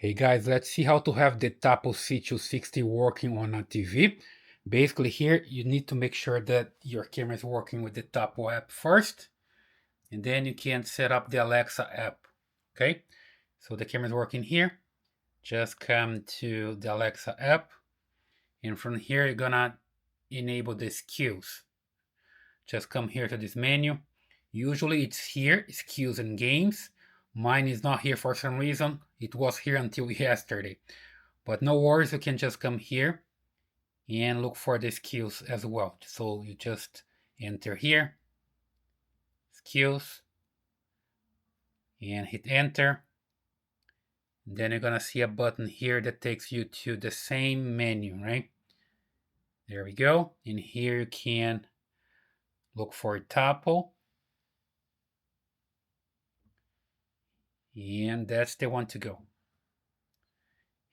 Hey guys, let's see how to have the Tapo C260 working on a TV. Basically here, you need to make sure that your camera is working with the Tapo app first, and then you can set up the Alexa app, okay? So the camera is working here. Just come to the Alexa app, and from here, you're gonna enable the skills. Just come here to this menu. Usually it's here, skills and games. Mine is not here for some reason. It was here until yesterday. But no worries, you can just come here and look for the skills as well. So you just enter here, skills, and hit enter. Then you're gonna see a button here that takes you to the same menu, right? There we go. And here you can look for Tapo. And that's the one to go.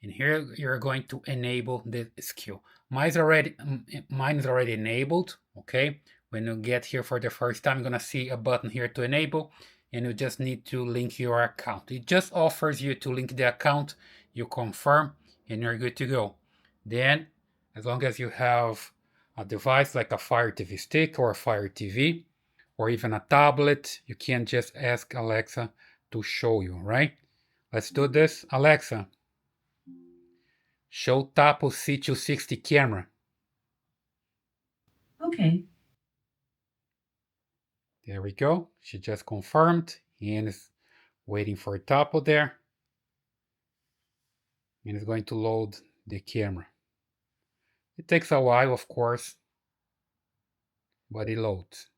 And here you're going to enable the skill. Mine is already enabled, okay? When you get here for the first time, you're gonna see a button here to enable, and you just need to link your account. It just offers you to link the account, you confirm, and you're good to go. Then, as long as you have a device like a Fire TV stick or a Fire TV, or even a tablet, you can just ask Alexa to show you, right? Let's do this. Alexa, show Tapo C260 camera. Okay. There we go. She just confirmed and is waiting for Tapo there. And it's going to load the camera. It takes a while, of course, but it loads.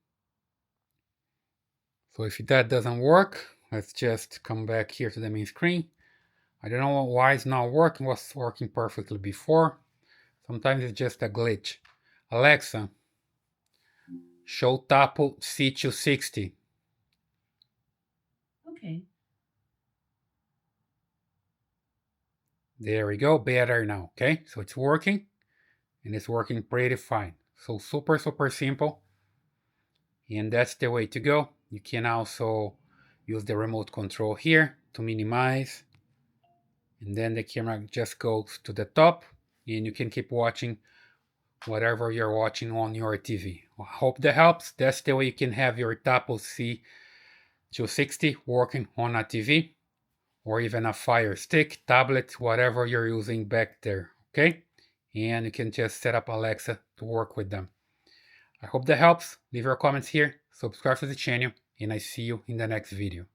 So if that doesn't work, let's just come back here to the main screen. I don't know why it's not working. It was working perfectly before. Sometimes it's just a glitch. Alexa, show Tapo C260. Okay. There we go, better now, okay? So it's working, and it's working pretty fine. So super simple, and that's the way to go. You can also use the remote control here to minimize, and then the camera just goes to the top, and you can keep watching whatever you're watching on your TV. I hope that helps. That's the way you can have your Tapo C260 working on a TV, or even a Fire Stick, tablet, whatever you're using back there, okay? And you can just set up Alexa to work with them. I hope that helps. Leave your comments here, subscribe to the channel, and I see you in the next video.